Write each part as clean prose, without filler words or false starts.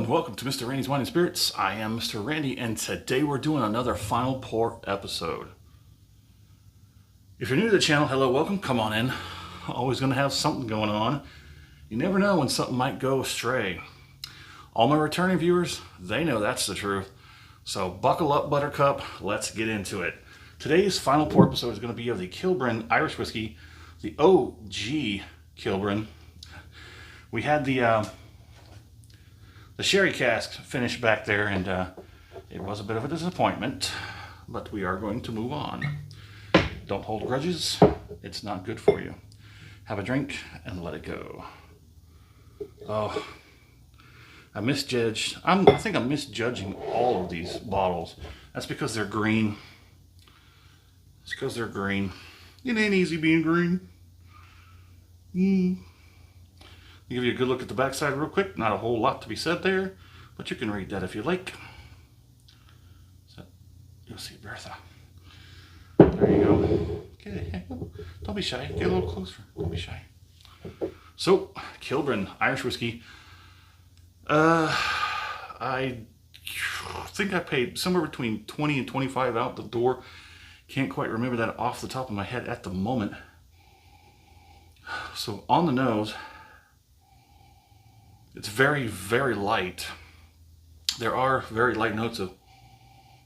and welcome to Mr. Randy's Wine and Spirits. I am Mr. Randy, and today we're doing another Final Pour episode. If you're new to the channel, hello, welcome, come on in. Always going to have something going on. You never know when something might go astray. All my returning viewers, they know that's the truth. So buckle up, Buttercup, let's get into it. Today's Final Pour episode is going to be of the Kilbrin Irish Whiskey, the OG Kilbrin. We had the sherry cask finished back there, and it was a bit of a disappointment, but we are going to move on. Don't hold grudges. It's not good for you. Have a drink and let it go. Oh, I misjudged. I think I'm misjudging all of these bottles. That's because they're green. It's because they're green. It ain't easy being green. I'll give you a good look at the backside real quick. Not a whole lot to be said there, but you can read that if you like. So, you'll see Bertha. There you go. Don't be shy. Get a little closer. Don't be shy. So, Kilbrin Irish Whiskey. I think I paid somewhere between 20 and 25 out the door. Can't quite remember that off the top of my head at the moment. So, on the nose, it's very, very light. There are very light notes of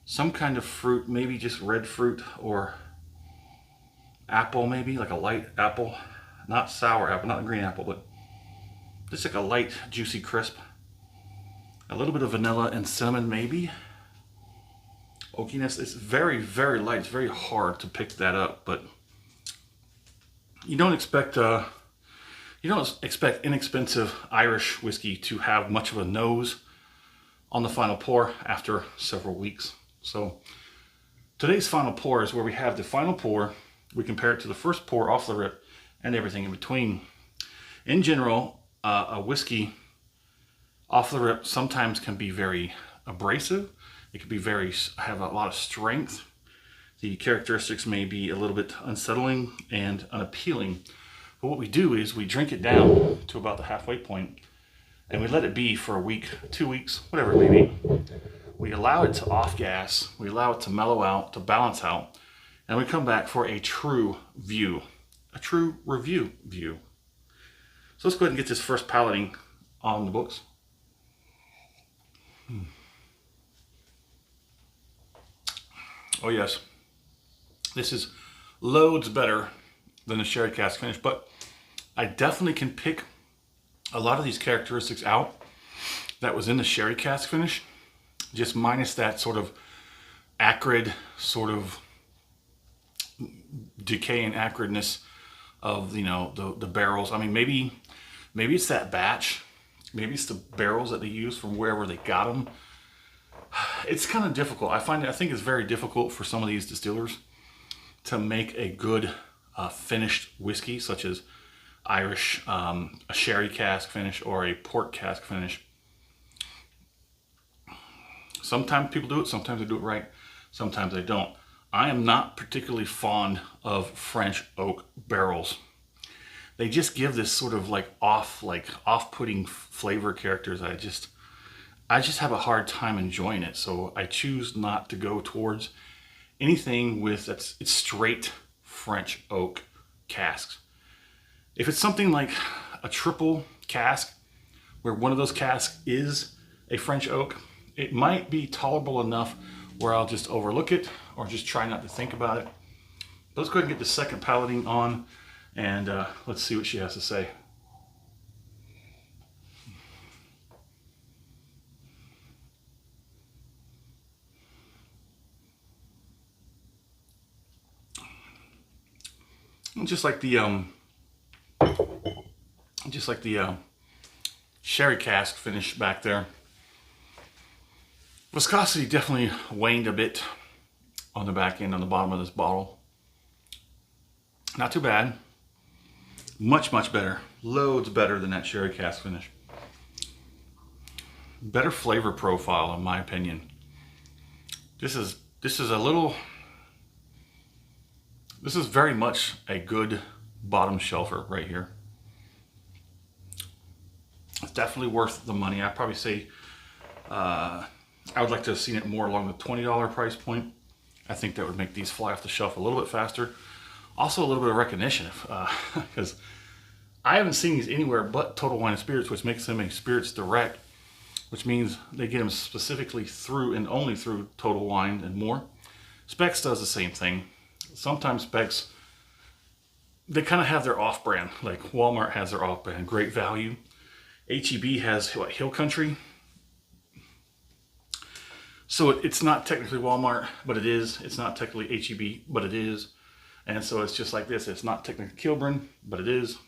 some kind of fruit, maybe just red fruit or apple, maybe like a light apple. Not sour apple, not a green apple, but just like a light, juicy crisp. A little bit of vanilla and cinnamon, maybe. Oakiness. It's very, very light. It's very hard to pick that up, but you don't expect inexpensive Irish whiskey to have much of a nose on the final pour after several weeks. So today's final pour is where we have the final pour. We compare it to the first pour off the rip and everything in between. In general, a whiskey off the rip sometimes can be very abrasive. It can be have a lot of strength. The characteristics may be a little bit unsettling and unappealing. But what we do is we drink it down to about the halfway point, and we let it be for a week, 2 weeks, whatever it may be. We allow it to off gas, we allow it to mellow out, to balance out, and we come back for a true view, a true review view. So let's go ahead and get this first palating on the books. Oh yes, this is loads better than the sherry cask finish, but I definitely can pick a lot of these characteristics out that was in the sherry cask finish, just minus that sort of acrid, sort of decay and acridness of, you know, the barrels. I mean, maybe it's that batch, maybe it's the barrels that they use from wherever they got them. It's kind of difficult. I think it's very difficult for some of these distillers to make a good finished whiskey, such as Irish, a sherry cask finish or a port cask finish. Sometimes people do it, sometimes they do it right, sometimes they don't. I am not particularly fond of French oak barrels. They just give this sort of off-putting flavor characters. I just have a hard time enjoying it, so I choose not to go towards anything it's straight French oak casks. If it's something like a triple cask, where one of those casks is a French oak, it might be tolerable enough where I'll just overlook it or just try not to think about it. But let's go ahead and get the second palating on, and let's see what she has to say. Just like the sherry cask finish back there, viscosity definitely waned a bit on the back end, on the bottom of this bottle. Not too bad. Much, much better. Loads better than that sherry cask finish. Better flavor profile, in my opinion. This is very much a good bottom shelfer right here. It's definitely worth the money. I'd probably say I would like to have seen it more along the $20 price point. I think that would make these fly off the shelf a little bit faster. Also a little bit of recognition, because I haven't seen these anywhere but Total Wine and Spirits, which makes them a Spirits Direct, which means they get them specifically through and only through Total Wine and More. Specs does the same thing. Sometimes Specs, they kind of have their off-brand, like Walmart has their off-brand, Great Value. H-E-B has what, Hill Country. So it's not technically Walmart, but it is. It's not technically H-E-B, but it is. And so it's just like this. It's not technically Kilbrin, but it is.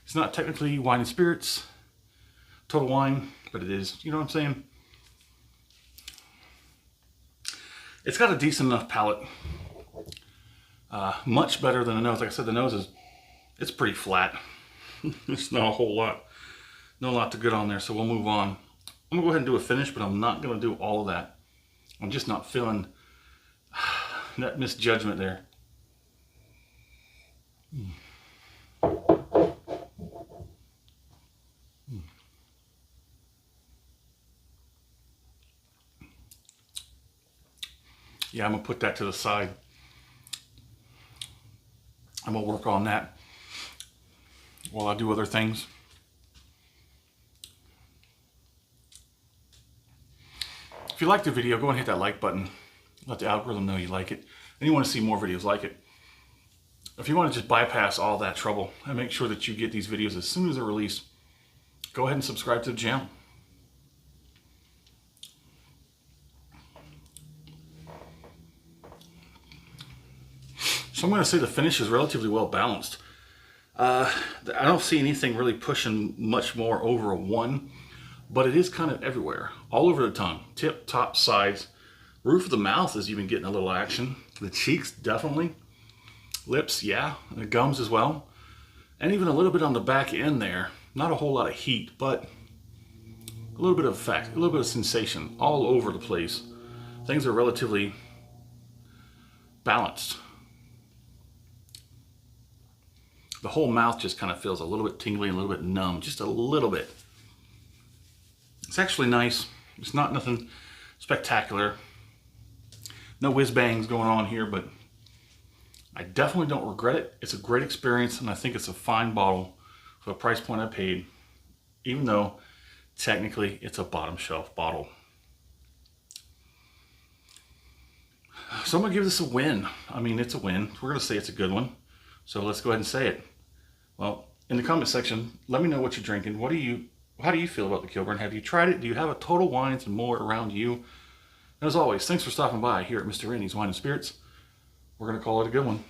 It's not technically Wine and Spirits, Total Wine, but it is. You know what I'm saying? It's got a decent enough palate. Much better than the nose. Like I said, the nose it's pretty flat. It's not a whole lot. No lot to good on there, so we'll move on. I'm gonna go ahead and do a finish, but I'm not gonna do all of that. I'm just not feeling that misjudgment there. Yeah, I'm gonna put that to the side. I'm gonna work on that while I do other things. If you liked the video, go and hit that like button. Let the algorithm know you like it. And you want to see more videos like it. If you want to just bypass all that trouble and make sure that you get these videos as soon as they're released, go ahead and subscribe to the channel. So I'm going to say the finish is relatively well balanced. I don't see anything really pushing much more over a 1, but it is kind of everywhere, all over the tongue, tip, top, sides. Roof of the mouth is even getting a little action. The cheeks, definitely. Lips, yeah. The gums as well. And even a little bit on the back end there. Not a whole lot of heat, but a little bit of effect, a little bit of sensation all over the place. Things are relatively balanced. The whole mouth just kind of feels a little bit tingly and a little bit numb, just a little bit. It's actually nice. It's not nothing spectacular. No whiz bangs going on here, but I definitely don't regret it. It's a great experience, and I think it's a fine bottle for the price point I paid, even though technically it's a bottom shelf bottle. So I'm gonna give this a win. I mean, it's a win. We're gonna say it's a good one. So let's go ahead and say it. Well, in the comment section, let me know what you're drinking. How do you feel about the Kilbrin? Have you tried it? Do you have a Total Wines and More around you? And as always, thanks for stopping by here at Mr. Randy's Wine and Spirits. We're going to call it a good one.